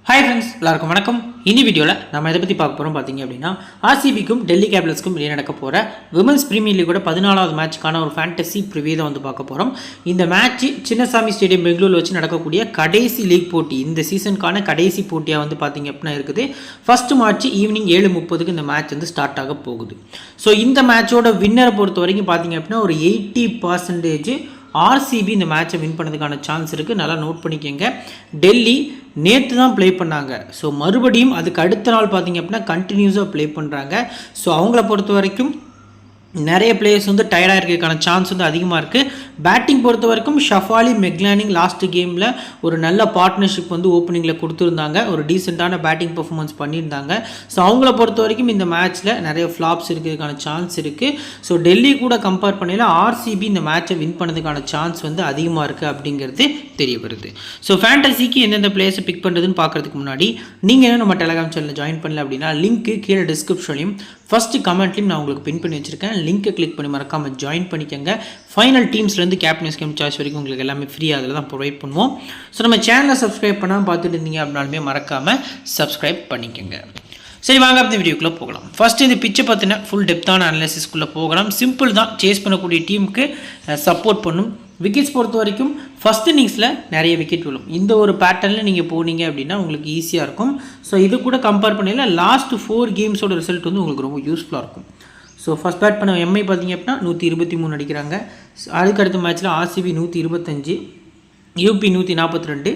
Hi friends, எல்லாருக்கும் வணக்கம். இந்த வீடியோவில் நம்ம எதை பற்றி பார்க்க போகிறோம் பார்த்தீங்க அப்படின்னா, ஆர்சிபிக்கும் டெல்லி கேபிட்டல்ஸ்க்கும் இடையே நடக்க போகிற விமன்ஸ் பிரீமியர் லீகோட 14வது மேட்ச்க்கான ஒரு ஃபேண்டசி ப்ரிவியூ தான் வந்து பார்க்க போகிறோம். இந்த மேட்ச் சின்னசாமி ஸ்டேடியம் பெங்களூரில் வச்சு நடக்கக்கூடிய கடைசி லீக் போட்டி, இந்த சீசனுக்கான கடைசி போட்டியாக வந்து பார்த்தீங்க அப்படின்னா இருக்குது. ஃபர்ஸ்ட் மேட்ச் ஈவினிங் 7:30 இந்த மேட்ச் வந்து ஸ்டார்ட் ஆக போகுது. ஸோ இந்த மேட்சோட வின்னரை பொறுத்த வரைக்கும் பார்த்தீங்க அப்படின்னா ஒரு 80% ஆர்சிபி இந்த மேட்சை வின் பண்ணதுக்கான சான்ஸ் இருக்குது. நல்லா நோட் பண்ணிக்கோங்க. டெல்லி நேற்று தான் ப்ளே பண்ணாங்க. ஸோ மறுபடியும் அதுக்கு அடுத்த நாள் பார்த்தீங்க அப்படின்னா கண்டினியூஸாக ப்ளே பண்ணுறாங்க. ஸோ அவங்கள பொறுத்த வரைக்கும் நிறைய பிளேயர்ஸ் வந்து டயர்டாக இருக்கிறதுக்கான சான்ஸ் வந்து அதிகமாக இருக்குது. பேட்டிங் பொறுத்த வரைக்கும் ஷஃபாலி மெக்லானிங் லாஸ்ட் கேமில் ஒரு நல்ல பார்ட்னர்ஷிப் வந்து ஓப்பனிங்கில் கொடுத்துருந்தாங்க. ஒரு டீசெண்டான பேட்டிங் பர்ஃபார்மன்ஸ் பண்ணியிருந்தாங்க. ஸோ அவங்கள பொறுத்த வரைக்கும் இந்த மேட்ச்சில் நிறைய ஃப்ளாப்ஸ் இருக்கிறதுக்கான சான்ஸ் இருக்குது. ஸோ டெல்லி கூட கம்பேர் பண்ணல ஆர்சிபி இந்த மேட்சை வின் பண்ணதுக்கான சான்ஸ் வந்து அதிகமாக இருக்குது அப்படிங்கிறது தெரிய வருது. ஸோ ஃபேண்டசிக்கு எந்தெந்த பிளேயர்ஸை பிக் பண்ணுறதுன்னு பார்க்குறதுக்கு முன்னாடி நீங்கள் என்ன நம்ம டெலிகிராம் சேனலில் ஜாயின் பண்ணல அப்படின்னா லிங்க்கு கீழே டிஸ்கிரிப்ஷன்லையும் ஃபஸ்ட்டு கமெண்ட்லையும் நான் உங்களுக்கு பின் பண்ணி வச்சுருக்கேன். லிங்க்கை கிளிக் பண்ணி மறக்காமல் ஜாயின் பண்ணிக்கோங்க. ஃபைனல் டீம்ஸ்லேருந்து கேப்டன் கேம் சாய்ஸ் வரைக்கும் உங்களுக்கு எல்லாமே ஃப்ரீயாக அதில் தான் ப்ரொவைட் பண்ணுவோம். ஸோ நம்ம சேனலை சப்ஸ்கிரைப் பண்ணாமல் பார்த்துட்டு இருந்தீங்க அப்படின்னாலுமே மறக்காமல் சப்ஸ்கிரைப் பண்ணிக்கோங்க. சரி, வாங்க அப்படி வீடியோக்குள்ளே போகலாம். ஃபஸ்ட்டு இந்த பிச்சை பற்றின ஃபுல் டெப்த்தான அனாலிசிஸ்க்குள்ளே போகலாம். சிம்பிள் தான், சேஸ் பண்ணக்கூடிய டீமுக்கு சப்போர்ட் பண்ணும். விக்கெட்ஸ் பொறுத்த வரைக்கும் ஃபஸ்ட் இன்னிங்ஸில் நிறைய விக்கெட் விழும். இந்த ஒரு பேட்டர்னில் நீங்கள் போனீங்க அப்படின்னா உங்களுக்கு ஈஸியாக இருக்கும். ஸோ இது கூட கம்பேர் பண்ணல லாஸ்ட் 4 கேம்ஸோட ரிசல்ட் வந்து உங்களுக்கு ரொம்ப யூஸ்ஃபுல்லாக இருக்கும். ஸோ ஃபஸ்ட் பேட் பண்ண எம்ஐ பார்த்தீங்க அப்படின்னா 123 அடிக்கிறாங்க. அதுக்கடுத்த மேட்ச்சில் ஆர்சிபி 125, யூபி 142,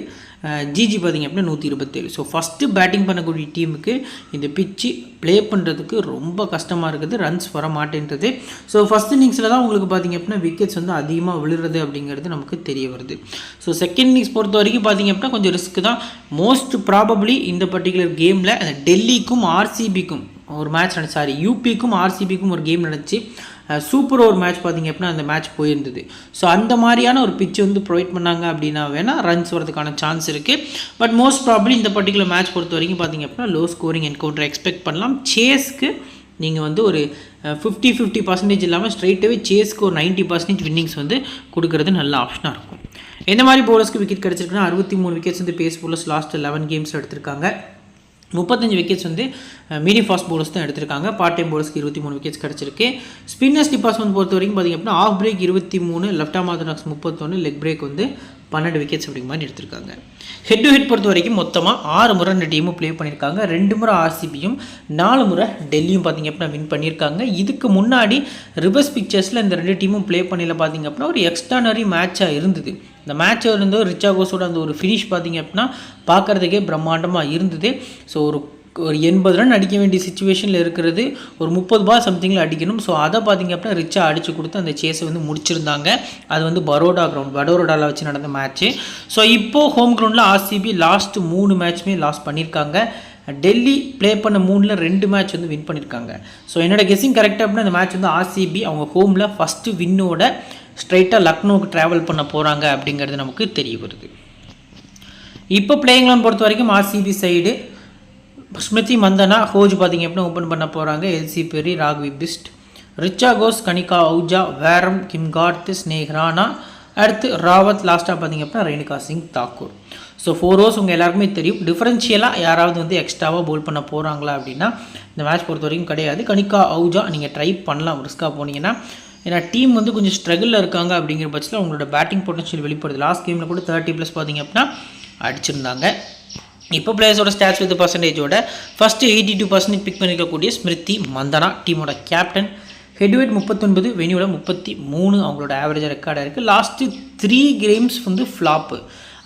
ஜிஜி பார்த்திங்க அப்படின்னா 127. ஸோ ஃபஸ்ட்டு பேட்டிங் பண்ணக்கூடிய டீமுக்கு இந்த பிச்சு ப்ளே பண்ணுறதுக்கு ரொம்ப கஷ்டமாக இருக்குது. ரன்ஸ் வர மாட்டேன்றது. ஸோ ஃபஸ்ட் இன்னிங்ஸில் தான் உங்களுக்கு பார்த்திங்க அப்படின்னா விக்கெட்ஸ் வந்து அதிகமாக விழுறது அப்படிங்கிறது நமக்கு தெரிய வருது. ஸோ செகண்ட் இன்னிங்ஸ் பொறுத்த வரைக்கும் பார்த்திங்க அப்படின்னா கொஞ்சம் ரிஸ்க் தான். மோஸ்ட் ப்ராபப்ளி இந்த பர்டிகுலர் கேமில் டெல்லிக்கும் ஆர்சிபிக்கும் ஒரு மேட்ச் நடந்துச்சு, யூபிக்கும் ஆர்சிபிக்கும் ஒரு கேம் நடந்துச்சு. சூப்பர் ஓவர் மேட்ச் பார்த்திங்க அப்படின்னா அந்த மேட்ச் போயிருந்தது. ஸோ அந்த மாதிரியான ஒரு பிச்சு வந்து ப்ரொவைட் பண்ணாங்க அப்படின்னா வேணால் ரன்ஸ் வரதுக்கான சான்ஸ் இருக்குது. பட் மோஸ்ட் ப்ராபப்ளி இந்த பர்டிகுலர் மேட்ச் பொறுத்த வரைக்கும் பார்த்திங்க அப்படின்னா லோ ஸ்கோரிங் என்கவுண்டர் எக்ஸ்பெக்ட் பண்ணலாம். சேஸ்க்கு நீங்கள் வந்து ஒரு 50% இல்லாமல் ஸ்ட்ரைட்டாகவே சேஸ்க்கு ஒரு 90% வின்னிங்ஸ் வந்து கொடுக்கறது நல்ல ஆப்ஷனாக இருக்கும். எந்த மாதிரி போலர்ஸ்க்கு விக்கெட் கிடச்சிருக்குன்னா 63 விக்கெட்ஸ் வந்து பேஸ் போலர்ஸ் லாஸ்ட் 11 கேம்ஸில் எடுத்திருக்காங்க. 35 விக்கெட்ஸ் வந்து மீடியம் ஃபாஸ்ட் போலர்ஸ் தான் எடுத்திருக்காங்க. பார்ட் டைம் போலர்ஸ்க்கு 23 விக்கெட்ஸ் கிடச்சிருக்கு. ஸ்பின்னர்ஸ் டிபார்ட்மெண்ட் பொறுத்த வரைக்கும் பார்த்திங்க அப்படின்னா off break 23, left arm orthodox 31, leg break வந்து 12 விக்கெட்ஸ் அப்படிங்கிற மாதிரி எடுத்திருக்காங்க. ஹெட் டு ஹெட் பொறுத்த வரைக்கும் மொத்தமாக 6 முறை ரெண்டு டீமும் ப்ளே பண்ணியிருக்காங்க. 2 முறை ஆர்சிபியும் 4 முறை டெல்லியும் பார்த்திங்க அப்படின்னா வின் பண்ணியிருக்காங்க. இதுக்கு முன்னாடி ரிவர்ஸ் பிக்சர்ஸில் இந்த 2 டீமும் ப்ளே பண்ணல பார்த்திங்க அப்படின்னா ஒரு எக்ஸ்ட்ரானரி மேட்சாக இருந்தது. இந்த மேட்சை இருந்து ரிச்சாகோஸோட அந்த ஒரு ஃபினிஷ் பார்த்திங்க அப்படின்னா பார்க்குறதுக்கே பிரம்மாண்டமாக இருந்தது. ஸோ ஒரு 80 ரன் அடிக்க வேண்டிய சுச்சுவேஷனில் இருக்கிறது ஒரு 30 பால் சம்திங்கில் அடிக்கணும். ஸோ அதை பார்த்திங்க அப்படின்னா ரிச்சாக அடித்து கொடுத்து அந்த சேஸை வந்து முடிச்சிருந்தாங்க. அது வந்து வடோரோடாவில் வச்சு நடந்த மேட்ச்சு. ஸோ இப்போது ஹோம் கிரவுண்டில் ஆர்சிபி லாஸ்ட்டு 3 மேட்ச்சுமே லாஸ் பண்ணியிருக்காங்க. டெல்லி ப்ளே பண்ண 3ல் 2 மேட்ச் வந்து வின் பண்ணியிருக்காங்க. ஸோ என்னோட கெஸ்ஸிங் கரெக்டாக அப்படின்னா இந்த மேட்ச் வந்து ஆர்சிபி அவங்க ஹோமில் ஃபஸ்ட்டு வின்னோட ஸ்ட்ரைட்டாக லக்னோவுக்கு ட்ராவல் பண்ண போகிறாங்க அப்படிங்கிறது நமக்கு தெரிய வருது. இப்போ பிளேயிங் லோன் பொறுத்த வரைக்கும் ஆர்சிபி சைடு ஸ்மிருதி மந்தனா ஹோஜ் பார்த்திங்க அப்படின்னா ஓப்பன் பண்ண போகிறாங்க. எல்சி பெரி, ராக்வி பிஸ்ட், ரிச்சாகோஸ், கனிகா அவுஜா, வேரம், கிம் கார்த், ஸ்னேக் ராணா, அடுத்து ராவத், லாஸ்ட்டாக பார்த்திங்க அப்படின்னா ரேணுகா சிங் தாக்கூர். ஸோ 4 ஓவர்ஸ் உங்கள் எல்லாருக்குமே தெரியும். டிஃபரன்ஷியலாக யாராவது வந்து எக்ஸ்ட்ராவாக போல் பண்ண போகிறாங்களா அப்படின்னா இந்த மேட்ச் பொறுத்த வரைக்கும் கிடையாது. கனிகா அவுஜா நீங்கள் ட்ரை பண்ணலாம் ரிஸ்க்காக போனீங்கன்னா. ஏன்னா டீம் வந்து கொஞ்சம் ஸ்ட்ரகிளில் இருக்காங்க அப்படிங்கிற பட்சத்தில் அவங்களோட பேட்டிங் பொட்டன்ஷியல் வெளிப்படுது. லாஸ்ட் கேமில் கூட 30+ பார்த்திங்க அப்படின்னா அடிச்சிருந்தாங்க. இப்போ பிளேயர்ஸோட ஸ்டாட்ஸ் வித் பர்சன்டேஜோட ஃபஸ்ட்டு 82% பிக் பண்ணிக்கக்கூடிய ஸ்மிருதி மந்தனா டீமோட கேப்டன். ஹெட்வெட் 39, வெனியோட 33 அவங்களோட ஆவரேஜாக ரெக்கார்டாக இருக்குது. லாஸ்ட்டு 3 கேம்ஸ் வந்து ஃப்ளாப்பு.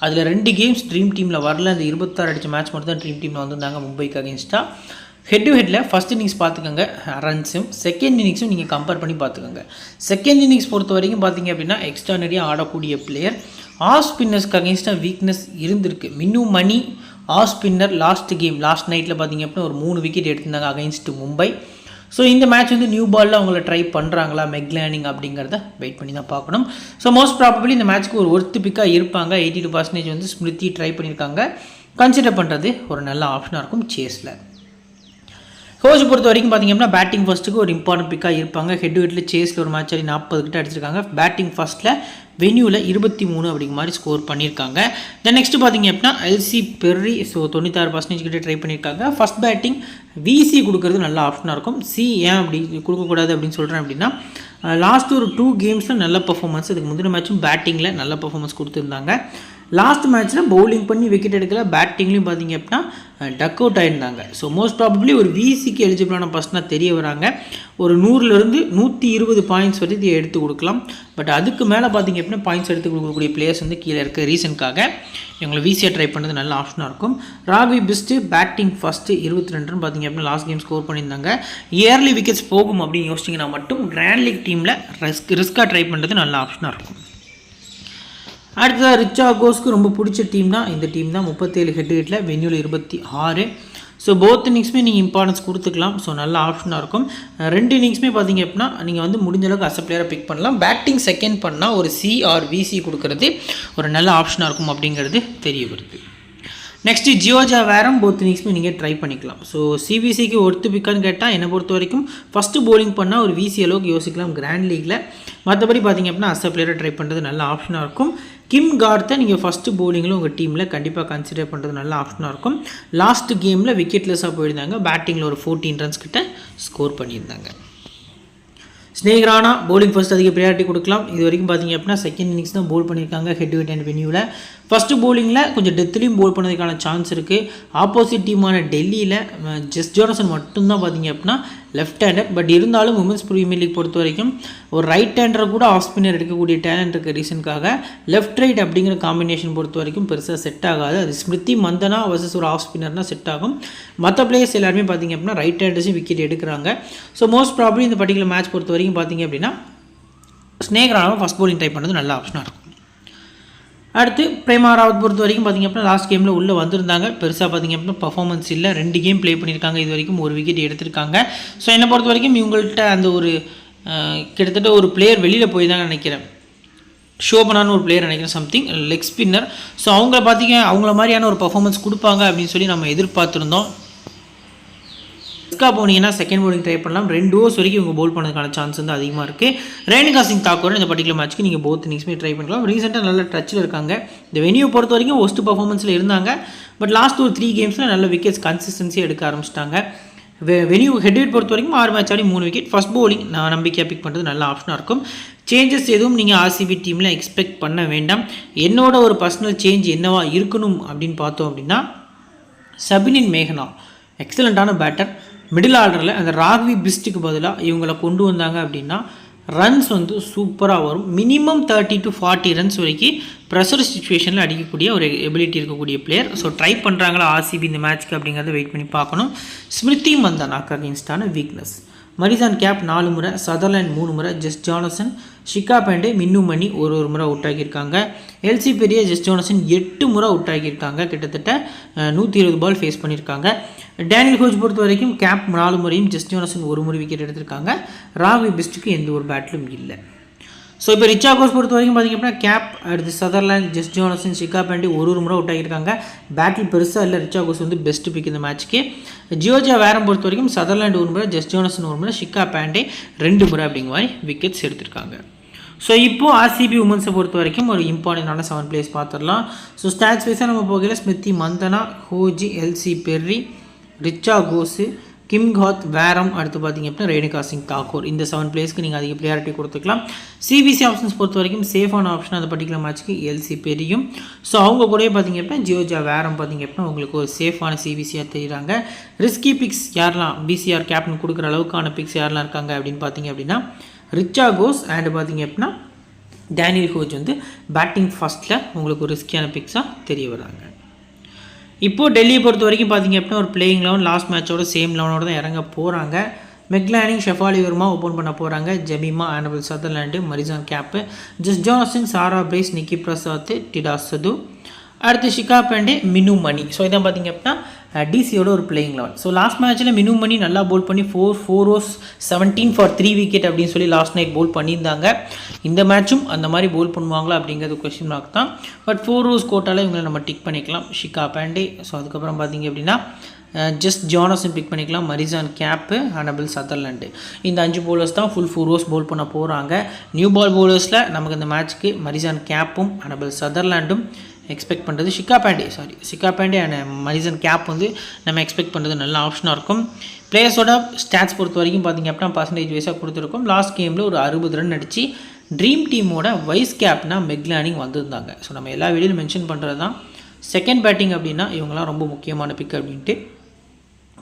அதில் 2 கேம்ஸ் ட்ரீம் டீமில் வரல. அந்த 26 அடித்த மேட்ச் மட்டும் தான் ட்ரீம் டீமில் வந்திருந்தாங்க மும்பைக்கு அகேன்ஸ்டாக. ஹெட் டு ஹெட்டில் ஃபஸ்ட் இன்னிங்ஸ் பார்த்துக்கோங்க ரன்ஸும், செகண்ட் இன்னிங்ஸும் நீங்கள் கம்பேர் பண்ணி பார்த்துக்கோங்க. செகண்ட் இன்னிங்ஸ் பொறுத்த வரைக்கும் பார்த்திங்க அப்படின்னா எக்ஸ்ட்ரானரியாக ஆடக்கூடிய பிளேயர். ஆஃப் ஸ்பின்னர்ஸ்க்கு அகேன்ஸ்டாக வீக்னஸ் இருந்திருக்கு. மின்னு மணி ஆஃப் ஸ்பின்னர் லாஸ்ட் நைட்டில் பார்த்திங்க அப்படின்னா ஒரு 3 விக்கெட் எடுத்திருந்தாங்க அகைன்ஸ்ட்டு மும்பை. ஸோ இந்த மேட்ச் வந்து நியூ பாலில் அவங்கள ட்ரை பண்ணுறாங்களா மெக்லானிங் அப்படிங்கிறத வெயிட் பண்ணி தான் பார்க்கணும். ஸோ மோஸ்ட் ப்ராபபிளி இந்த மேட்ச்க்கு ஒரு ஒர்த்து பிக்காக இருப்பாங்க. 82% வந்து ஸ்மிருதி ட்ரை பண்ணியிருக்காங்க. கன்சிடர் பண்ணுறது ஒரு நல்ல ஆப்ஷனாக இருக்கும் சேஸில். ஹோஜ் பொறுத்த வரைக்கும் பார்த்திங்க அப்படின்னா பேட்டிங் ஃபஸ்ட்டுக்கு ஒரு இம்பார்ட்டன்ட் பிக்காக இருப்பாங்க. ஹெட் டு ஹெட்டில் சேஸில் ஒரு மேட்ச் ஆடி 40 கிட்ட அடிச்சிருக்காங்க. பேட்டிங் ஃபஸ்ட்டில் வென்யூவில் 23 அப்படிங்கிற மாதிரி ஸ்கோர் பண்ணியிருக்காங்க. தென் நெக்ஸ்ட் பார்த்திங்க அப்படின்னா எல்சி பெர்ரி 96% கிட்ட ட்ரை பண்ணியிருக்காங்க. ஃபஸ்ட் பேட்டிங் விசி கொடுக்குறது நல்ல ஆப்ஷனாக இருக்கும். ஏன் அப்படி கொடுக்கக்கூடாது அப்படின்னு சொல்கிறேன் அப்படின்னா லாஸ்ட் ஒரு 2 கேம்ஸில் நல்ல பர்ஃபார்மன்ஸ், இதுக்கு முந்தின மேட்சும் பேட்டிங்கில் நல்ல பர்ஃபார்மன்ஸ் கொடுத்துருந்தாங்க. லாஸ்ட் மேட்ச்சில் பவுலிங் பண்ணி விக்கெட் எடுக்கல, பேட்டிங்லேயும் பார்த்திங்க அப்படின்னா டக் அவுட் ஆகிருந்தாங்க. ஸோ மோஸ்ட் ப்ராபப்ளி ஒரு விசிக்கு எலிஜிபிளான பர்சனாக தெரிய வராங்க. ஒரு 100லேருந்து 120 பாயிண்ட்ஸ் வரைக்கும் எடுத்து கொடுக்கலாம். பட் அதுக்கு மேலே பார்த்திங்க அப்படின்னா பாயிண்ட்ஸ் எடுத்து கொடுக்கக்கூடிய பிளேயர்ஸ் வந்து கீழே இருக்க ரீசனுக்காக இவங்களை விசியாக ட்ரை பண்ணுறது நல்ல ஆப்ஷனாக இருக்கும். Raghavi best batting first 22 run பார்த்திங்க அப்படின்னா லாஸ்ட் கேம் ஸ்கோர் பண்ணியிருந்தாங்க. இயர்லி விக்கெட்ஸ் போகும் அப்படின்னு யோசிச்சிங்கன்னா மட்டும் கிராண்ட் லீக் டீமில் ரிஸ்க்காக ட்ரை பண்ணுறது நல்ல ஆப்ஷனாக இருக்கும். அடுத்ததாக ரிச்சாகோஸ்க்கு ரொம்ப பிடிச்ச டீம் தான் இந்த டீம் தான். 37 ஹெட் ஹிட்டில் வென்யூவில் 26. ஸோ போத் இன்னிங்ஸுமே நீங்கள் இம்பார்ட்டன்ஸ் கொடுத்துக்கலாம். ஸோ நல்ல ஆப்ஷனாக இருக்கும். 2 இன்னிங்ஸுமே பார்த்திங்க அப்படின்னா நீங்கள் வந்து முடிஞ்ச அளவுக்கு அஸ் பிளேயரை பிக் பண்ணலாம். பேட்டிங் செகண்ட் பண்ணால் ஒரு சி ஆர் விசி கொடுக்கறது ஒரு நல்ல ஆப்ஷனாக இருக்கும் அப்படிங்கிறது தெரிய வருது. நெக்ஸ்ட்டு ஜியோஜா வேரம் போத் இன்னிங்ஸுமே நீங்கள் ட்ரை பண்ணிக்கலாம். ஸோ சிபிசிக்கு ஒருத்து பிக்கான்னு கேட்டால் என்னை பொறுத்த வரைக்கும் ஃபஸ்ட்டு போலிங் பண்ணால் ஒரு விசி அளவுக்கு யோசிக்கலாம் கிராண்ட் லீக்கில். மற்றபடி பார்த்திங்க அப்படின்னா அஸ் பிளேயரை ட்ரை பண்ணுறது நல்ல ஆப்ஷனாக இருக்கும். கிம் கார்த்தை நீங்கள் ஃபஸ்ட்டு போலிங்கில் உங்கள் டீமில் கண்டிப்பாக கன்சிடர் பண்ணுறது நல்ல ஆப்ஷனாக இருக்கும். லாஸ்ட் கேமில் விக்கெட்லெஸ்ஸாக போயிருந்தாங்க. பேட்டிங்கில் ஒரு 14 ரன்ஸ் கிட்ட ஸ்கோர் பண்ணியிருந்தாங்க. ஸ்னேக் ராணா போலிங் ஃபஸ்ட் அதிக ப்ரையாரிட்டி கொடுக்கலாம். இது வரைக்கும் பார்த்திங்க அப்படின்னா செகண்ட் இன்னிங்ஸ் தான் போல் பண்ணியிருக்காங்க ஹெட் டு ஹெட் அண்ட் வென்யூவில். ஃபஸ்ட்டு போலிங்கில் கொஞ்சம் டெத்துலேயும் போல் பண்ணதுக்கான சான்ஸ் இருக்குது. ஆப்போசிட் டீமான டெல்லியில் ஜெஸ் ஜோனசன் மட்டும்தான் பார்த்திங்க அப்படின்னா லெஃப்ட் ஹேண்டர். பட் இருந்தாலும் உமன்ஸ் ப்ரீமியர் லீக் பொறுத்த வரைக்கும் ஒரு ரைட் ஹேண்டரை கூட ஆஃப் ஸ்பின்னர் எடுக்கக்கூடிய டேலண்ட் இருக்க ரீசனுக்காக லெஃப்ட் ரைட் அப்படிங்கிற காம்பினேஷன் பொறுத்த வரைக்கும் பெருசாக செட் ஆகாது. அது ஸ்மிருதி மந்தனா வர்சஸ் ஒரு ஆஃப் ஸ்பின்னர்னால் செட் ஆகும். மற்ற பிளேயர்ஸ் எல்லாருமே பார்த்திங்க அப்படின்னா ரைட் ஹேண்டர்ஸும் விக்கெட் எடுக்கிறாங்க. ஸோ மோஸ்ட் ப்ராப்ளி இந்த பர்டிகுலர் மேட்ச் பொறுத்த வரைக்கும் பார்த்திங்க அப்படின்னா ஸ்னேக் ராணாவை ஃபஸ்ட் போலிங் ட்ரை பண்ணுறது நல்ல ஆப்ஷனாக இருக்கும். அடுத்து பிரேமா ராவத் பொறுத்த வரைக்கும் பார்த்திங்க அப்படின்னா லாஸ்ட் கேமில் உள்ளே வந்திருந்தாங்க. பெருசாக பார்த்திங்க அப்படின்னா பர்ஃபார்மன்ஸ் இல்லை. 2 கேம் ப்ளே பண்ணியிருக்காங்க. இது வரைக்கும் ஒரு விக்கெட் எடுத்திருக்காங்க. ஸோ என்னை பொறுத்த வரைக்கும் இவங்கள்ட்ட அந்த ஒரு கிட்டத்தட்ட ஒரு பிளேயர் வெளியில் போய் தான் நினைக்கிறேன். ஷோபனான்னு ஒரு பிளேயர் நினைக்கிறேன், சம்திங் லெக் ஸ்பின்னர். ஸோ அவங்கள மாதிரியான ஒரு பர்ஃபார்மன்ஸ் கொடுப்பாங்க அப்படின்னு சொல்லி நம்ம எதிர்பார்த்துருந்தோம். போனீங்கன்னா செகண்ட் போலிங் ட்ரை பண்ணலாம். 2 ஓவர்ஸ் வரைக்கும் இவங்க போல் பண்ணதுக்கான சான்ஸ் வந்து அதிகமாக இருக்குது. ரேணுகா சிங் தாக்கூர் இந்த பர்டிகுலர் மேட்ச்க்கு நீங்கள் போத் இன்னிங்ஸுமே ட்ரை பண்ணலாம். ரீசெண்டாக நல்ல டச்சில் இருக்காங்க. இந்த வென்யூ பொறுத்த வரைக்கும் ஒஸ்ட் பர்ஃபார்மன்ஸில் இருந்தாங்க. பட் லாஸ்ட் ஒரு 3 கேம்ஸில் நல்ல விக்கெட்ஸ் கன்சிஸ்டன்சியாக எடுக்க ஆரம்பிச்சிட்டாங்க. வென்யூ ஹெட் ஹெட் பொறுத்த வரைக்கும் 6 மேட்ச் ஆடி 3 விக்கெட். ஃபஸ்ட் போலிங் நான் நம்பிக்கையாக பிக் பண்ணுறது நல்ல ஆப்ஷனாக இருக்கும். சேஞ்சஸ் எதுவும் நீங்கள் ஆர்சிபி டீமில் எக்ஸ்பெக்ட் பண்ண வேண்டாம். என்னோட ஒரு பர்சனல் சேஞ்ச் என்னவா இருக்கணும் அப்படின்னு பார்த்தோம் அப்படின்னா சபினின் மேகனா எக்ஸலண்ட்டான பேட்டர். மிடில் ஆர்டரில் அந்த ராகவி பிஸ்ட்டுக்கு பதிலாக இவங்களை கொண்டு வந்தாங்க அப்படின்னா ரன்ஸ் வந்து சூப்பராக வரும். மினிமம் 30 to 40 ரன்ஸ் வரைக்கும் ப்ரெஷர் சிச்சுவேஷனில் அடிக்கக்கூடிய ஒரு எபிலிட்டி இருக்கக்கூடிய பிளேயர். ஸோ ட்ரை பண்ணுறாங்களா ஆர்சிபி இந்த மேட்ச்க்கு அப்படிங்கிறத வெயிட் பண்ணி பார்க்கணும். ஸ்மிருதி மந்தனாக்கு அகேன்ஸ்டான வீக்னஸ் மரிசான் கேப் 4 முறை, சதர்லேண்ட் 3 முறை, ஜெஸ் ஜானசன், ஷிகா பேண்டே, மின்னு மணி ஒரு முறை அவுட் ஆகியிருக்காங்க. எல்சி பெரிய, ஜெஸ் ஜானசன் 8 முறை அவுட் ஆகியிருக்காங்க. கிட்டத்தட்ட 120 பால் ஃபேஸ் பண்ணியிருக்காங்க. டேனியல் ஹோஜ் பொறுத்த வரைக்கும் கேப் 4 முறையும், ஜெஸ் ஜானசன் 1 முறை விக்கெட் எடுத்திருக்காங்க. ராகவி பெஸ்ட்டுக்கு எந்த ஒரு பேட்டிலும் இல்லை. ஸோ இப்போ ரிச்சாகோஸ் பொறுத்த வரைக்கும் பார்த்திங்க அப்படின்னா கேப், அடுத்து சதர்லேண்ட், ஜெஸ் ஜானசன், ஷிகா பேண்டே ஒரு முறை அவுட் ஆகியிருக்காங்க. பேட்டில் பெருசாக இல்லை. ரிச்சாகோஸ் வந்து பெஸ்ட் பிக் இந்த மேட்ச்க்கு. ஜியோஜா வேரம் பொறுத்த வரைக்கும் சதர்லேண்ட் 1 முறை, ஜெஸ் ஜானசன் 1 முறை, ஷிகா பேண்டே 2 முறை அப்படிங்கிற மாதிரி விக்கெட்ஸ் எடுத்திருக்காங்க. ஸோ இப்போது ஆர்சிபி உமன்ஸை பொறுத்த வரைக்கும் ஒரு இம்பார்ட்டண்டான 7 பிளேயர்ஸ் பார்த்துடலாம். ஸோ ஸ்டாட்ஸ் வைஸாக நம்ம போகையில் ஸ்மிருதி மந்தனா, ஹோஜி, எல்சி பெர்ரி, ரிச்சாகோஸு, கிம் காத், வேரம், அடுத்து பார்த்திங்க அப்படின்னா ரேணுகா சிங் தாக்கூர். இந்த 7 பிளேஸ்க்கு நீங்கள் அதிக ப்ரியாரிட்டி கொடுத்துக்கலாம். சிபிசி ஆப்ஷன்ஸ் பொறுத்த வரைக்கும் சேஃபான ஆப்ஷன் அந்த பர்டிகுலர் மேட்ச்க்கு எல்சி பெரியும். ஸோ அவங்க கூட பார்த்திங்க அப்படின்னா ஜியோஜா வேரம் பார்த்திங்க அப்படின்னா உங்களுக்கு ஒரு சேஃபான சிபிசியாக தெரியுறாங்க. ரிஸ்கி பிக்ஸ் யாரெல்லாம் பிசிஆர் கேப்டன் கொடுக்குற அளவுக்கான பிக்ஸ் யாரெல்லாம் இருக்காங்க அப்படின்னு பார்த்திங்க அப்படின்னா ரிச்சாகோஸ் அண்ட் பார்த்திங்க அப்படின்னா டேனியல் ஹோஜ் வந்து பேட்டிங் ஃபஸ்ட்டில் உங்களுக்கு ஒரு ரிஸ்கியான பிக்ஸாக தெரிய வராங்க. இப்போது டெல்லியை பொறுத்த வரைக்கும் பார்த்திங்க அப்படின்னா ஒரு பிளேயிங் 11 லாஸ்ட் மேட்சோட சேம் 11ஓட தான் இறங்க போகிறாங்க. மெக்லானிங், ஷெஃபாலி வர்மா ஓப்பன் பண்ண போகிறாங்க. ஜெமிமா, ஆனபிள் சதர்லேண்டு, மரிசான் கேப்பு, ஜெஸ் ஜானசன், சாரா பிரேஸ், நிக்கி பிரசாத், டிடா சது, அடுத்து ஷிகா பாண்டே, மினு மணி. ஸோ இதான் பார்த்திங்க அப்படின்னா டிசியோட ஒரு பிளேயிங் லெவல். ஸோ லாஸ்ட் மேட்ச்சில் மினு மணி நல்லா போல் பண்ணி 4 overs 17 for 3 wicket அப்படின்னு சொல்லி லாஸ்ட் நைட் போல் பண்ணியிருந்தாங்க. இந்த மேட்சும் அந்த மாதிரி போல் பண்ணுவாங்களா அப்படிங்கிறது கொஸ்டின் மார்க் தான். பட் 4 overs கோட்டால் இவங்களை நம்ம டிக் பண்ணிக்கலாம். ஷிகா பாண்டே. ஸோ அதுக்கப்புறம் பார்த்திங்க அப்படின்னா ஜஸ்ட் ஜானசன் பிக் பண்ணிக்கலாம். Marizanne Kapp, Annabel Sutherland. இந்த 5 bowlers தான் ஃபுல் 4 overs போல் பண்ண போகிறாங்க. நியூ பால் பவுலர்ஸில் நமக்கு இந்த மேட்ச்க்கு மரிசான் கேப்பும் ஹனபிள் சதர்லாண்டும் எக்ஸ்பெக்ட் பண்ணுறது. Shikha Pandey and Marizanne gap வந்து நம்ம எக்ஸ்பெக்ட் பண்ணுறது நல்ல ஆப்ஷனாக இருக்கும். பிளேயர்ஸோட ஸ்டாட்ஸ் பொறுத்த வரைக்கும் பார்த்திங்க அப்படின்னா பர்சன்டேஜ் வைஸாக கொடுத்துருக்கோம். லாஸ்ட் கேமில் ஒரு 60 ரன் அடித்து ட்ரீம் டீமோட வைஸ் கேப்னா மெக்லானிங் வந்திருந்தாங்க. ஸோ நம்ம எல்லா வீடியோவில் மென்ஷன் பண்ணுறது தான் செகண்ட் பேட்டிங் அப்படின்னா இவங்களாம் ரொம்ப முக்கியமான பிக் அப்படின்ட்டு.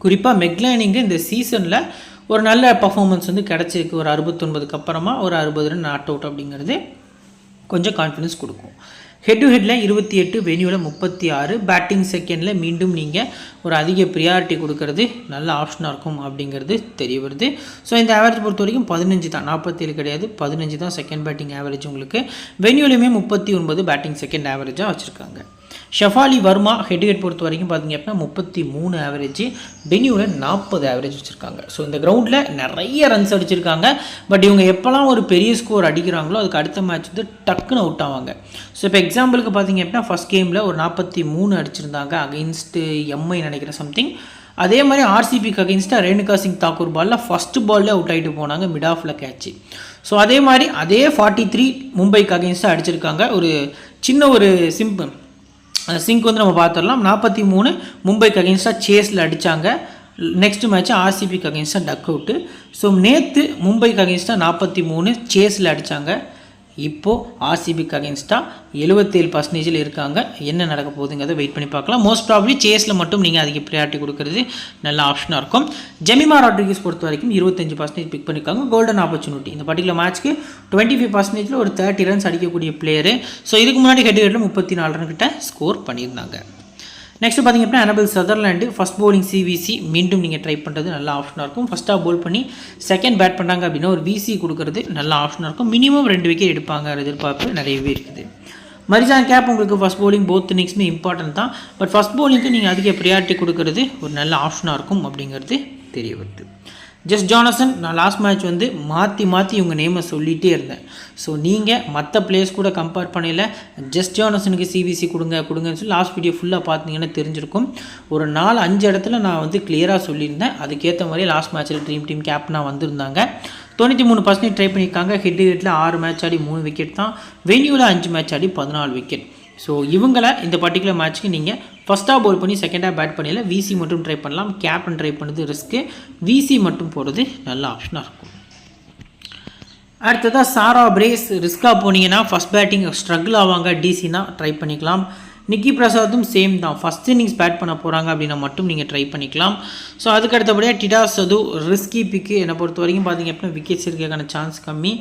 குறிப்பாக மெக்லானிங்கு இந்த சீசனில் ஒரு நல்ல பர்ஃபார்மன்ஸ் வந்து கிடச்சிருக்கு. ஒரு 69க்கு அப்புறமா ஒரு 60 ரன் நாட் அவுட் அப்படிங்கிறது கொஞ்சம் கான்ஃபிடன்ஸ் கொடுக்கும். ஹெட் டு ஹெட்டில் 28, வென்யூவில் 36, பேட்டிங் செகண்டில் மீண்டும் நீங்கள் ஒரு அதிக ப்ரியாரிட்டி கொடுக்கறது நல்ல ஆப்ஷனாக இருக்கும் அப்படிங்கிறது தெரிய வருது. ஸோ இந்த ஆவரேஜ் பொறுத்த வரைக்கும் 15 தான், 47 கிடையாது, 15 தான் செகண்ட் பேட்டிங் ஆவரேஜ் உங்களுக்கு. வென்யூலையுமே 39 பேட்டிங் செகண்ட் ஆவரேஜாக வச்சுருக்காங்க. Shafali Verma head to head பொறுத்த வரைக்கும் பார்த்திங்க அப்படின்னா 33 ஆவரேஜ், வென்யூவில் 40 ஆவரேஜ் வச்சுருக்காங்க. ஸோ இந்த கிரவுண்டில் நிறைய ரன்ஸ் அடிச்சிருக்காங்க. பட் இவங்க எப்போல்லாம் ஒரு பெரிய ஸ்கோர் அடிக்கிறாங்களோ அதுக்கு அடுத்த மேட்ச் வந்து டக்குன்னு அவுட் ஆவாங்க. ஸோ இப்போ எக்ஸாம்பிளுக்கு பார்த்திங்க அப்படின்னா ஃபஸ்ட் கேமில் ஒரு 43 அடிச்சிருந்தாங்க அகெயின்ஸ்ட்டு எம்ஐ நினைக்கிற சம்திங். அதே மாதிரி ஆர்சிபிக்கு அகெயின்ஸ்டாக ரேணுகா சிங் தாக்கூர் பாலில் ஃபஸ்ட்டு பால்லே அவுட் ஆகிட்டு போனாங்க, மிட் ஆஃபில் கேட்ச்சு. ஸோ அதே மாதிரி அதே 43 மும்பைக்கு அகெயின்ஸ்டாக அடிச்சிருக்காங்க. ஒரு சின்ன ஒரு சிம்பிள் சிங்க் வந்து நம்ம பார்த்துடலாம். 43 மும்பைக்கு அகெயின்ஸ்டாக சேஸில் அடித்தாங்க. நெக்ஸ்ட் மேட்ச் ஆர்சிபிக்கு அகெயின்ஸ்டாக டக் அவுட்டு. ஸோ நேற்று மும்பைக்கு அகெயின்ஸ்டாக 43 சேஸில் அடித்தாங்க. இப்போது ஆர்சிபிக்கு அகெயின்ஸ்டாக 77% இருக்காங்க. என்ன நடக்க போகுதுங்கிறத வெயிட் பண்ணி பார்க்கலாம். மோஸ்ட் ப்ராபப்ளி சேஸில் மட்டும் நீங்கள் அதிக ப்ரியாரிட்டி கொடுக்கறது நல்ல ஆப்ஷனாக இருக்கும். ஜெமிமா ராட்ரிகஸ் பொறுத்த வரைக்கும் 25% பிக் பண்ணியிருக்காங்க. கோல்டன் ஆப்பர்ச்சுனிட்டி இந்த பர்டிகுலர் மேட்ச்க்கு 25% ஒரு 30 ரன்ஸ் அடிக்கக்கூடிய பிளேயரு. ஸோ இதுக்கு முன்னாடி ஹெட் ஹெட்டில் 34 ரன் கிட்ட ஸ்கோர் பண்ணியிருந்தாங்க. நெக்ஸ்ட் பார்த்திங்க அப்படின்னா ஹனபிள் சதர்லாண்டு ஃபஸ்ட் பவுலிங் சிவிசி மீண்டும் நீங்கள் ட்ரை பண்ணுறது நல்ல ஆப்ஷனாக இருக்கும். ஃபஸ்ட்டாக போல் பண்ணி செகண்ட் பேட் பண்ணாங்க அப்படின்னா ஒரு விசி கொடுக்குறது நல்ல ஆப்ஷனாக இருக்கும். மினிமம் 2 விக்கெட் எடுப்பாங்க எதிர்பார்ப்பு நிறையவே இருக்குது. மரிசான் கேப் உங்களுக்கு ஃபஸ்ட் பவுலிங் போத் இன்னிங்ஸுமே இம்பார்ட்டன்ட் தான். பட் ஃபஸ்ட் பவுலிங்க்கு நீங்கள் அதிக ப்ரியாரிட்டி கொடுக்கறது ஒரு நல்ல ஆப்ஷனாக இருக்கும் அப்படிங்கிறது தெரிய வருது. ஜஸ்ட் ஜானசன் நான் லாஸ்ட் மேட்ச் வந்து மாற்றி இவங்க நேமை சொல்லிகிட்டே இருந்தேன். ஸோ நீங்கள் மற்ற பிளேயர்ஸ் கூட கம்பேர் பண்ணல, ஜஸ்ட் ஜானசனுக்கு சிவிசி கொடுங்கன்னு சொல்லி லாஸ்ட் வீடியோ ஃபுல்லாக பார்த்தீங்கன்னா தெரிஞ்சிருக்கும். ஒரு 4-5 இடத்துல நான் வந்து கிளியராக சொல்லியிருந்தேன். அதுக்கேற்ற மாதிரி லாஸ்ட் மேட்ச்சில் ட்ரீம் டீம் கேப்டனாக வந்திருந்தாங்க. 93% ட்ரை பண்ணியிருக்காங்க. ஹெட் ஹெட்டில் 6 மேட்ச் ஆடி 3 விக்கெட் தான், வென்யூவில் 5 மேட்ச் ஆடி 14 விக்கெட். ஸோ இவங்களை இந்த பர்டிகுலர் மேட்ச்சுக்கு நீங்கள் ஃபஸ்ட்டாக போல் பண்ணி செகண்டாக பேட் பண்ணல விசி மட்டும் ட்ரை பண்ணலாம். கேப்டன் ட்ரை பண்ணுறது ரிஸ்க்கு, விசி மட்டும் போகிறது நல்ல ஆப்ஷனாக இருக்கும். அடுத்ததாக சாரா பிரேஸ் ரிஸ்க்காக போனீங்கன்னா ஃபஸ்ட் பேட்டிங் ஸ்ட்ரகிள் ஆவாங்க. டிசினா ட்ரை பண்ணிக்கலாம். நிக்கி பிரசாத்தும் சேம் தான், ஃபஸ்ட் இன்னிங்ஸ் பேட் பண்ண போகிறாங்க அப்படின்னா மட்டும் நீங்கள் ட்ரை பண்ணிக்கலாம். ஸோ அதுக்கு அடுத்தபடியாக டிடா சது ரிஸ்கி பிக்கு என்னை பொறுத்த வரைக்கும் பார்த்திங்க அப்படின்னா விக்கெட்ஸ் இருக்கிறதுக்கான சான்ஸ் கம்மி.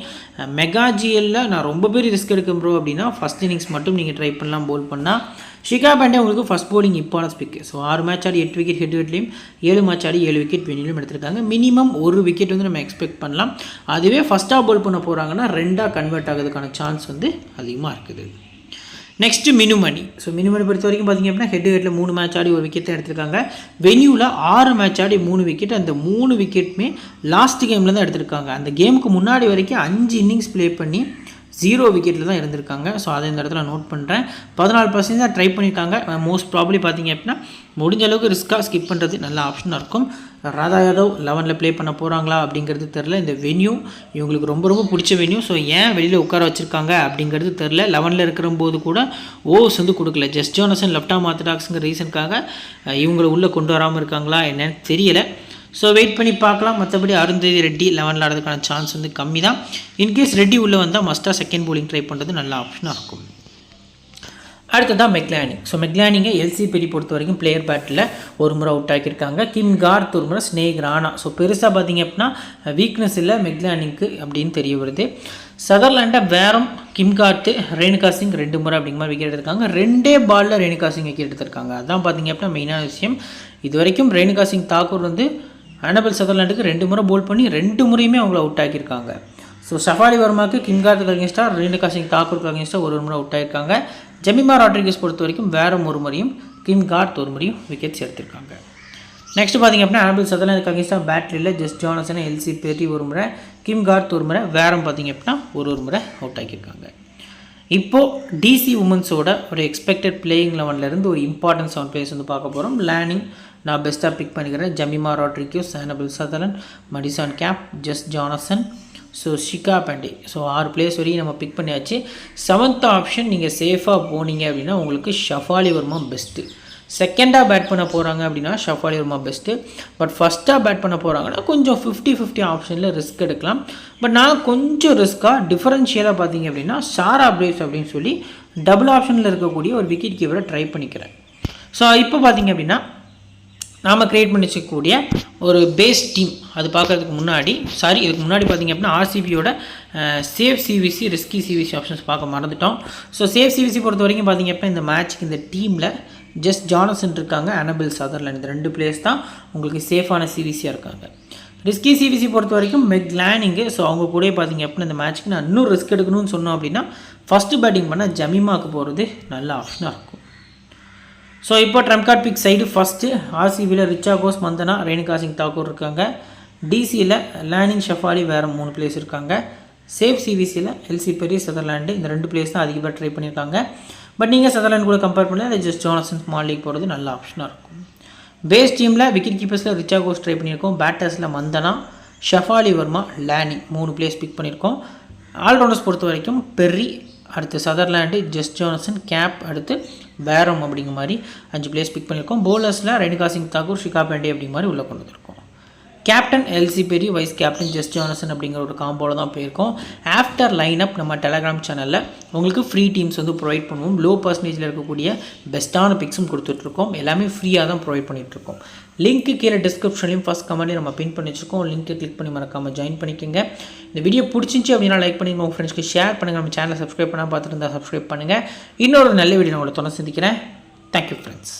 மெகாஜிஎல்லில் நான் ரொம்ப பேர் ரிஸ்க் எடுக்கும் ப்ரோ அப்படின்னா ஃபஸ்ட் இன்னிங்ஸ் மட்டும் நீங்கள் ட்ரை பண்ணலாம் போல் பண்ணால். ஷிகா பாண்டே உங்களுக்கு ஃபஸ்ட் போலிங் இம்பார்ட்டன்ஸ் பிக்கு. ஸோ 6 மேட்ச் ஆடி 8 விக்கெட் ஹெட் ஹெட்லையும், 7 மேட்ச் ஆடி 7 விக்கெட் வென்யூலையும் எடுத்திருக்காங்க. மினிமம் 1 விக்கெட் வந்து நம்ம எக்ஸ்பெக்ட் பண்ணலாம். அதுவே ஃபஸ்ட்டாக போல் பண்ண போகிறாங்கன்னா 2ஆக கன்வெர்ட் ஆகிறதுக்கான சான்ஸ் வந்து அதிகமாக இருக்குது. நெக்ஸ்ட்டு மினு மணி. ஸோ மினு மணி பொறுத்த வரைக்கும் பார்த்திங்க அப்படின்னா ஹெட் ஹெட்டில் 3 மேட்ச் ஆடி 1 விக்கெட் தான் எடுத்திருக்காங்க. வென்யூவில் 6 மேட்ச் ஆடி 3 விக்கெட். அந்த 3 விக்கெட்டுமே லாஸ்ட் கேமில் தான் எடுத்திருக்காங்க. அந்த கேமுக்கு முன்னாடி வரைக்கும் 5 இன்னிங்ஸ் ப்ளே பண்ணி 0 விக்கெட்டில் தான் இருந்திருக்காங்க. ஸோ அதை இந்த இடத்துல நோட் பண்ணுறேன். 14% தான் ட்ரை பண்ணியிருக்காங்க. மோஸ்ட் ப்ராப்ளி பார்த்திங்க அப்படின்னா முடிஞ்ச அளவுக்கு ரிஸ்க்காக ஸ்கிப் பண்ணுறது நல்ல ஆப்ஷனாக இருக்கும். ராதா யாதவ் 11ல் ப்ளே பண்ண போகிறாங்களா அப்படிங்கிறது தெரில. இந்த வென்யூ இவங்களுக்கு ரொம்ப ரொம்ப பிடிச்ச வென்யூ. ஸோ ஏன் வெளியில் உட்கார வச்சுருக்காங்க அப்படிங்கிறது தெரில. 11ல் இருக்கிற போது கூட ஓவர்ஸ் வந்து கொடுக்கல. ஜஸ்ட் ஜானசன் லெஃப்ட் ஆர்ம் ஆர்த்தடாக்ஸுங்கிற ரீசனுக்காக இவங்களை உள்ளே கொண்டு வராமல் இருக்காங்களா என்னன்னு தெரியலை. ஸோ வெயிட் பண்ணி பார்க்கலாம். மற்றபடி அருந்ததி ரெட்டி 11ல் ஆடுறதுக்கான சான்ஸ் வந்து கம்மி தான். இன்கேஸ் ரெட்டி உள்ளே வந்தால் மஸ்ட்டாக செகண்ட் போலிங் ட்ரை பண்ணுறது நல்ல ஆப்ஷனாக இருக்கும். அடுத்ததான் மெக்லானிங். ஸோ மெக்லானிங்கை எல்சி பெரி பொறுத்த வரைக்கும் பிளேயர் பேட்டில் ஒரு முறை அவுட் ஆக்கியிருக்காங்க. கிம் கார்த் ஒரு முறை, ஸ்னேக் ராணா. ஸோ பெருசாக பார்த்திங்க அப்படின்னா வீக்னஸ் இல்லை மெக்லானிங்க்கு அப்படின்னு தெரிய வருது. சதர்லாண்டை வேறும் கிம் கார்த்து, ரேணுகா சிங் 2 முறை அப்படிங்கிற மாதிரி விக்கெட் எடுத்திருக்காங்க. 2 பாலில் ரேணுகா சிங் விக்கெட் எடுத்திருக்காங்க. அதான் பார்த்திங்க அப்படின்னா மெயினான விஷயம். இது வரைக்கும் ரேணுகா சிங் தாக்கூர் வந்து ஹனபிள் சதர்லாண்டுக்கு 2 முறை போல் பண்ணி 2 முறையுமே அவங்கள அவுட் ஆக்கியிருக்காங்க. ஸோ ஷஃபாலி வர்மாவுக்கு கிம் கார்த்துக்கு அகேன்ஸ்டாக ரேணுகா சிங் தாக்கூருக்கு அகேன்ஸ்டாக ஒரு முறை அவுட் ஆயிருக்காங்க. ஜெமிமா ராட்ரிகஸ் பொறுத்த வரைக்கும் வேறு ஒரு முறையும் கிம் கார்த் ஒரு முறையும் விக்கெட்ஸ் எடுத்திருக்காங்க. நெக்ஸ்ட் பார்த்திங்க அப்படின்னா ஆனபிள் சதர்லேண்டுக்கு அகேன்ஸ்டாக பேட்டில் ஜஸ்ட் ஜானசன் எல்சி பெரி ஒரு முறை, கிம் கார்த் ஒரு முறை, வேறம் பார்த்திங்க அப்படின்னா ஒரு முறை அவுட் ஆகியிருக்காங்க. இப்போது டிசி உமன்ஸோட ஒரு எக்ஸ்பெக்டட் பிளேயிங் 11லேருந்து ஒரு இம்பார்ட்டன்ஸ் 7 பிளேயர்ஸ் வந்து பார்க்க போகிறோம். லேனிங் நான் பெஸ்ட்டாக பிக் பண்ணிக்கிறேன். Jemimah Rodrigues, Annabel Sutherland, Marizanne Kapp, Jess Jonassen, so Shikha Pandey. So 6 players வரையும் நம்ம பிக் பண்ணியாச்சு. 7th ஆப்ஷன் நீங்கள் சேஃபாக போனீங்க அப்படின்னா உங்களுக்கு ஷஃபாலி வர்மா பெஸ்ட்டு. செகண்டாக பேட் பண்ண போகிறாங்க அப்படின்னா ஷஃபாலி வர்மா பெஸ்ட்டு. பட் ஃபஸ்ட்டாக பேட் பண்ண போகிறாங்கன்னா கொஞ்சம் 50-50 ஆப்ஷனில் ரிஸ்க் எடுக்கலாம். பட் நான் கொஞ்சம் ரிஸ்க்காக டிஃபரன்ஷியலாக பார்த்தீங்க அப்படின்னா சாரா பிரேவ்ஸ் அப்படின்னு சொல்லி டபுள் ஆப்ஷனில் இருக்கக்கூடிய ஒரு விக்கெட் கீப்பரை ட்ரை பண்ணிக்கிறேன். ஸோ இப்போ பார்த்தீங்க அப்படின்னா நாம் க்ரியேட் பண்ணி வச்சுக்கக்கூடிய ஒரு பேஸ் டீம் அது பார்க்குறதுக்கு முன்னாடி இதுக்கு முன்னாடி பார்த்திங்க அப்படின்னா ஆர்சிபியோட safe CVC risky CVC options பார்க்க மறந்துட்டோம். ஸோ சேஃப் சிவிசி பொறுத்த வரைக்கும் பார்த்திங்க அப்படின்னா இந்த மேட்ச்சுக்கு இந்த டீமில் ஜஸ்ட் ஜானசன் இருக்காங்க, ஆனபிள் சதர்லேண்ட், இந்த 2 பிளேயர்ஸ் தான் உங்களுக்கு சேஃபான சிவிசியாக இருக்காங்க. ரிஸ்கி சிவிசி பொறுத்த வரைக்கும் மெக் லேனிங்கு. ஸோ அவங்க கூட பார்த்திங்க அப்படின்னா இந்த மேட்ச்சுக்கு நான் இன்னும் ரிஸ்க் எடுக்கணும்னு சொன்னோம் அப்படின்னா ஃபஸ்ட்டு பேட்டிங் பண்ணால் ஜமீமாவுக்கு போகிறது நல்ல ஆப்ஷனாக இருக்கும். ஸோ இப்போ trump card pick side first ஆர்சிபியில் ரிச்சா கோஸ், மந்தனா, ரேணுகா சிங் தாக்கூர் இருக்காங்க. டிசியில் லேனிங், ஷஃபாலி வேறு 3 பிளேயர்ஸ் இருக்காங்க. சேஃப் சிவிசியில் எல்சி பெரி, சதர்லேண்டு, இந்த 2 பிளேயர்ஸ் தான் அதிகமாக ட்ரை பண்ணியிருக்காங்க. பட் நீங்கள் சதர்லேண்ட் கூட கம்பேர் பண்ணி அதை ஜஸ்ட் ஜானசன் ஸ்மால் லீக் போகிறது நல்ல ஆப்ஷனாக இருக்கும். பேஸ் டீமில் விக்கெட் கீப்பர்ஸில் ரிச்சா கோஸ் ட்ரை பண்ணியிருக்கோம். பேட்டர்ஸில் Mandhana, Shafali Verma, Lanning 3 players pick பண்ணியிருக்கோம். ஆல்ரவுண்டர்ஸ் பொறுத்த வரைக்கும் பெர்ரி, அடுத்து சதர்லேண்டு, ஜஸ்ட் ஜானசன், கேப், அடுத்து பேரம் அப்படிங்கிற மாதிரி 5 பிளேயர்ஸ் பிக் பண்ணியிருக்கோம். பவுலர்ஸில் ரேணுகா சிங் தாக்கூர், ஷிகா பாண்டே அப்படிங்கிற மாதிரி உள்ளே கொண்டு வந்திருக்கோம். கேப்டன் எல்சி பெரி, வைஸ் கேப்டன் ஜஸ்ட் ஜானசன் அப்படிங்கிற ஒரு காம்போவில் தான் போயிருக்கோம். ஆஃப்டர் லைனப் நம்ம டெலகிராம் சேனலில் உங்களுக்கு ஃப்ரீ டீம்ஸ் வந்து ப்ரொவைட் பண்ணுவோம். லோ பர்சன்டேஜில் இருக்கக்கூடிய பெஸ்ட்டான பிக்ஸும் கொடுத்துட்ருக்கோம். எல்லாமே ஃப்ரீயாக தான் ப்ரொவைட் பண்ணிகிட்ருக்கோம். லிங்க்கு கீழே டிஸ்கிரிப்ஷன்லையும் ஃபஸ்ட் கமெண்ட்லையும் நம்ம பின் பண்ணி வச்சுருக்கோம். லிங்க்கை கிளிக் பண்ணி மறக்காமல் ஜாயின் பண்ணிக்கோங்க. இந்த வீடியோ பிடிச்சிச்சு அப்படின்னா லைக் பண்ணிங்க, உங்கள் ஃப்ரெண்ட்ஸ்க்கு ஷேர் பண்ணுங்கள். நம்ம சேனலை சப்ஸ்கிரைப் பண்ணால் பார்த்துட்டு இருந்தால் சப்ஸ்கிரைப் பண்ணுங்கள். இன்னொரு நல்ல வீடியோ நான் உங்களை தொடர்ந்து சந்திக்கிறேன். Thank you friends.